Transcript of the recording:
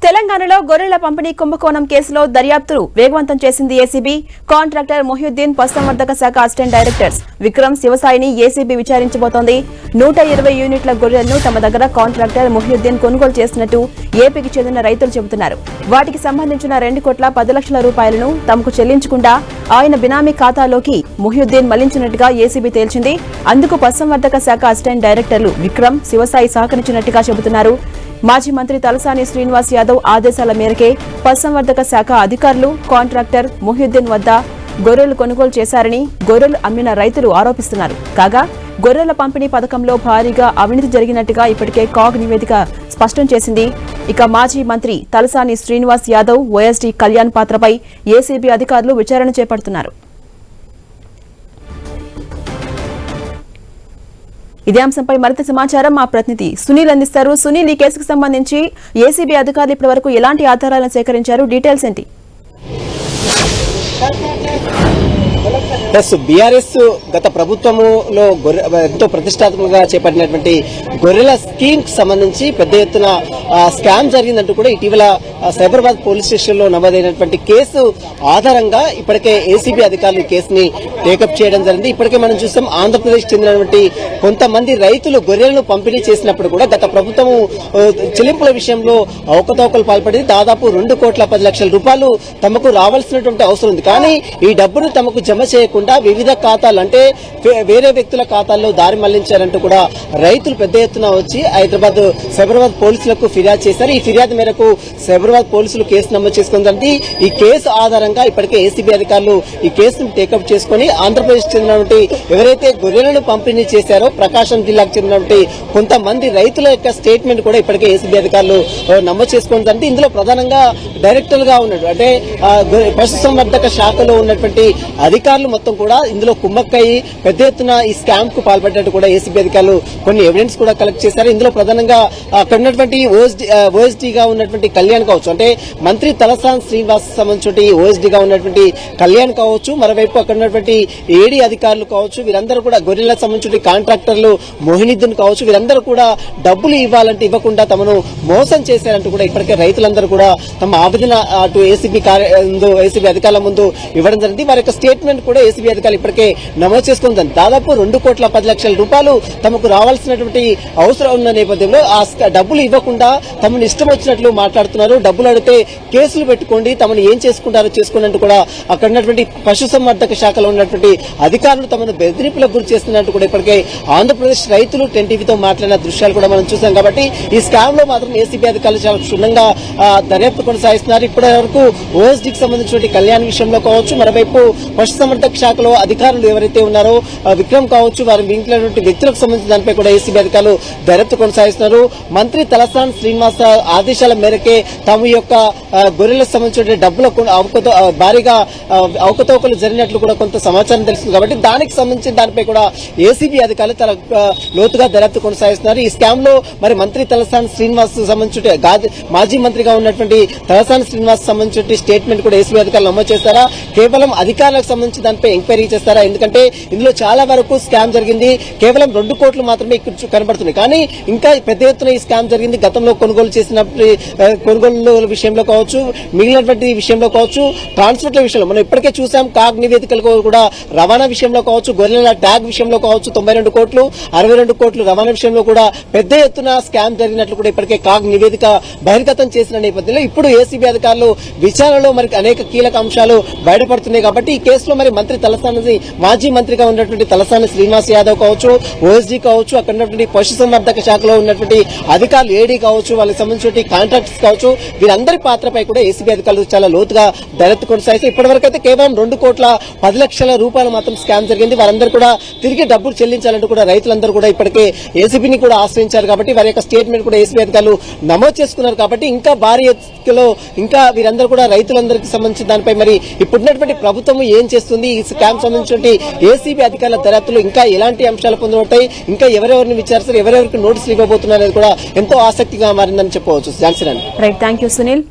తెలంగాణలో గొర్రెల పంపిణీ కుంభకోణం కేసులో దర్యాప్తును వేగవంతం చేసింది ఏసీబీ. కాంట్రాక్టర్ మొహియుద్దీన్, పశుసంవర్ధక శాఖ అసిస్టెంట్ డైరెక్టర్స్ విక్రమ్, శివసాయిని ఏసీబీ విచారించబోతోంది. 120 యూనిట్ల గొర్రెలను తమ దగ్గర కాంట్రాక్టర్ మొహియుద్దీన్ కొనుగోలు చేసినట్టు ఏపీకి చెందిన రైతులు చెబుతున్నారు. వాటికి సంబంధించిన 2,10,00,000 రూపాయలను తమకు చెల్లించకుండా ఆయన బినామీ ఖాతాలోకి మొహియుద్దీన్ మళ్లించినట్టుగా ఏసీబీ తేల్చింది. అందుకు పశుసంవర్ధక శాఖ అసిస్టెంట్ డైరెక్టర్లు విక్రమ్, శివసాయి సహకరించినట్టుగా చెబుతున్నారు. మాజీ మంత్రి తలసాని శ్రీనివాస్ యాదవ్ ఆదేశాల మేరకే పశుసంవర్ధక శాఖ అధికారులు కాంట్రాక్టర్ మొహియుద్దీన్ వద్ద గొర్రెలు కొనుగోలు చేశారని గొర్రెలు అమ్మిన రైతులు ఆరోపిస్తున్నారు. కాగా గొర్రెల పంపిణీ పథకంలో భారీగా అవినీతి జరిగినట్టుగా ఇప్పటికే కాగ్ నివేదిక స్పష్టం చేసింది. ఇక మాజీ మంత్రి తలసాని శ్రీనివాస్ యాదవ్, ఓఎస్డీ కళ్యాణ్ పాత్రపై ఏసీబీ అధికారులు విచారణ చేపడుతున్నారు. ఇదే అంశంపై మరింత సమాచారం మా ప్రతినిధి సునీల్ అందిస్తారు. సునీల్, ఈ కేసుకు సంబంధించి ఏసీబీ అధికారులు ఇప్పటి వరకు ఎలాంటి ఆధారాలను సేకరించారు? డీటెయిల్స్ ఏంటి? బీఆర్ఎస్ గత ప్రభుత్వంలో ఎంతో ప్రతిష్టాత్మకంగా చేపట్టినటువంటి గొర్రెల స్కీమ్ కి సంబంధించి పెద్ద ఎత్తున స్కామ్ జరిగిందంటూ కూడా ఇటీవల సైబరాబాద్ పోలీస్ స్టేషన్ లో నమోదైనటువంటి కేసు ఆధారంగా ఇప్పటికే ఏసీబీ అధికారులు కేసుని టేకప్ చేయడం జరిగింది. ఇప్పటికే మనం చూస్తాం, ఆంధ్రప్రదేశ్ చెందినటువంటి కొంతమంది రైతులు గొర్రెలను పంపిణీ చేసినప్పుడు కూడా గత ప్రభుత్వం చెల్లింపుల విషయంలో అవకతవకలు పాల్పడి దాదాపు 2,10,00,000 రూపాయలు తమకు రావాల్సినటువంటి అవసరం ఉంది. కానీ ఈ డబ్బును తమకు జమ చేయకుండా వివిధ ఖాతాలు, అంటే వేరే వ్యక్తుల ఖాతాల్లో దారి మళ్లించారంటూ కూడా రైతులు పెద్ద ఎత్తున వచ్చి సైబరాబాద్ పోలీసులకు ఫిర్యాదు చేశారు. ఈ ఫిర్యాదు మేరకు సైబరాబాద్ పోలీసులు కేసు నమోదు చేసుకుందంటే ఈ కేసు ఆధారంగా ఇప్పటికే ఏసీబీ అధికారులు ఈ కేసును టేకప్ చేసుకుని ఆంధ్రప్రదేశ్ చెందినటువంటి ఎవరైతే గొర్రెలను పంపిణీ చేశారో ప్రకాశం జిల్లాకు చెందినటువంటి కొంతమంది రైతుల యొక్క స్టేట్మెంట్ కూడా ఇప్పటికే ఏసీబీ అధికారులు నమోదు చేసుకుందంటే ఇందులో ప్రధానంగా డైరెక్టర్ గా ఉన్నట్టు, అంటే పశుసంవర్ధక శాఖలో ఉన్నటువంటి అధికారులు మొత్తం కూడా ఇందులో కుమ్మక్కయ్యి పెద్ద ఎత్తున ఈ స్కామ్ కు పాల్పడ్డట్టు కూడా ఏసీబీ అధికారులు కొన్ని ఎవిడెన్స్ కూడా కలెక్ట్ చేశారు. ఇందులో ప్రధానంగా అక్కడ ఉన్నటువంటి ఓఎస్డీగా ఉన్నటువంటి కళ్యాణ్ కావచ్చు, అంటే మంత్రి తలసాని శ్రీనివాస్ సంబంధించి ఓఎస్డీగా ఉన్నటువంటి కళ్యాణ్ కావచ్చు, మరోవైపు అక్కడ ఉన్నటువంటి ఏడీ అధికారులు కావచ్చు, వీరందరూ కూడా గొర్రెలకు సంబంధించిన కాంట్రాక్టర్లు మొహియుద్దీన్ కావచ్చు, వీరందరూ కూడా డబ్బులు ఇవ్వాలంటే ఇవ్వకుండా తమను మోసం చేశారంటూ కూడా ఇప్పటికే రైతులందరూ కూడా తమ ఆవేదన అటు ఏసీబీ అధికారుల ముందు ఇవ్వడం జరిగింది. వారి యొక్క స్టేట్మెంట్ కూడా ఏసీబీ అధికారులు ఇప్పటికే నమోదు చేసుకుంది. దాదాపు 2,10,00,000 రూపాయలు తమకు రావాల్సినటువంటి అవసరం ఉన్న నేపథ్యంలో ఆ డబ్బులు ఇవ్వకుండా తమను ఇష్టం వచ్చినట్లు మాట్లాడుతున్నారు. డబ్బులు అడిగితే కేసులు పెట్టుకోండి, తమను ఏం చేసుకుంటారో చేసుకోండి అంటూ కూడా అక్కడ ఉన్నటువంటి పశుసంవర్ధక శాఖలో ఉన్నటువంటి అధికారులు తమను బెదిరింపులకు గురి చేస్తున్నట్టు కూడా ఇప్పటికే ఆంధ్రప్రదేశ్ రైతులు 10 టీవీతో మాట్లాడిన దృశ్యాలు కూడా మనం చూసాం. కాబట్టి ఈ స్కామ్ లో మాత్రం ఏసీబీ అధికారులు చాలా క్షుణ్ణంగా దర్యాప్తు కొనసాగిస్తున్నారు. ఇప్పటి వరకు ఓఎస్డీకి సంబంధించిన కళ్యాణ్ విషయంలో కావచ్చు, మరోవైపు పశుసంవర్ధక శాఖలో అధికారులు ఎవరైతే ఉన్నారో విక్రమ్ కావచ్చు, వారి మిగిలినటువంటి వ్యక్తులకు సంబంధించిన దానిపై కూడా ఏసీబీ అధికారులు దర్యాప్తు కొనసాగిస్తున్నారు. మంత్రి తలసాని శ్రీనివాస ఆదేశాల మేరకే తమ యొక్క గొర్రెలకు సంబంధించిన డబ్బులకు భారీగా అవకతవకలు జరిగినట్లు కూడా కొంత సమాచారం తెలుస్తుంది. కాబట్టి దానికి సంబంధించిన దానిపై కూడా ఏసీబీ అధికారులు చాలా లోతుగా దర్యాప్తు కొనసాగిస్తున్నారు. ఈ స్కామ్ లో మరి మంత్రి తలసాని శ్రీనివాస్ సంబంధించిన మాజీ మంత్రిగా ఉన్నటువంటి తలసాని శ్రీనివాస్ సంబంధించిన స్టేట్మెంట్ కూడా ఏసీబీ అధికారులు నమోదు చేస్తారా, కేవలం అధికారులకు సంబంధించి దానిపై ఎంక్వైరీ చేస్తారా? ఎందుకంటే ఇందులో చాలా వరకు స్కామ్ జరిగింది. కేవలం 2 కోట్లు మాత్రమే ఇక్కడ కనబడుతుంది. కానీ ఇంకా పెద్ద ఎత్తున ఈ స్కామ్ జరిగింది. గతంలో కొనుగోలు కొనుగోలు విషయంలో కావచ్చు, మిగిలినటువంటి విషయంలో కావచ్చు, ట్రాన్స్పోర్ట్ల విషయంలో మనం ఇప్పటికే చూసాం. కాగ్ నివేదికలకు కూడా రవాణా విషయంలో కావచ్చు, గొర్రెల ట్యాగ్ విషయంలో కావచ్చు 92 కోట్లు, 62 కోట్లు రవాణా విషయంలో కూడా పెద్ద ఎత్తున స్కామ్ జరిగినట్లు కూడా ఇప్పటికే కాగ్ నివేదిక బహిర్గతం చేసిన నేపథ్యంలో ఇప్పుడు ఏసీబీ అధికారులు విచారణలో మరి అనేక కీలక అంశాలు బయటపడుతున్నాయి. కాబట్టి ఈ కేసులో మరి మంత్రి తలసాని, మాజీ మంత్రిగా ఉన్నటువంటి తలసాని శ్రీనివాస్ యాదవ్ కావచ్చు, ఓఎస్డీ కావచ్చు, అక్కడ ఉన్నటువంటి పశుసంవర్ధక శాఖలో ఉన్నటువంటి అధికారులు ఏడీ కావచ్చు, వాళ్ళకి సంబంధించిన కాంట్రాక్టర్స్ కావచ్చు, వీరందరి పాత్రపై కూడా ఏసీబీ అధికారులు చాలా లోతుగా దర్యాప్తు కొనసాగితే ఇప్పటివరకు అయితే కేవలం 2,10,00,000 రూపాయలు మాత్రం స్కామ్ జరిగింది. వారందరూ కూడా తిరిగి డబ్బులు చెల్లించాలంటూ కూడా రైతులందరూ కూడా ఇప్పటికే ఏసీబీని కూడా ఆశ్రయించారు. కాబట్టి వారి యొక్క స్టేట్మెంట్ కూడా ఏసీబీ అధికారులు నమోదు చేసుకున్నారు. కాబట్టి ఇంకా భారీ ఎత్తులో ఇంకా వీరందరూ కూడా రైతులందరికీ సంబంధించిన దానిపై మరి ఇప్పుడున్నటువంటి ప్రభుత్వం ఏం చేస్తుంది, ఈ స్కామ్ సంబంధించిన ఏసీబీ అధికారుల దర్యాప్తులు ఇంకా ఎలాంటి అంశాలు పొందబడతాయి, ఇంకా ఎవరెవరిని విచారిస్తారు, ఎవరెవరికి నోటీసులు ఇవ్వబోతున్నారు అనేది కూడా ఎంతో ఆసక్తిగా మారిందని చెప్పవచ్చు. ఝాన్సీ రాణి. Right, thank you Sunil.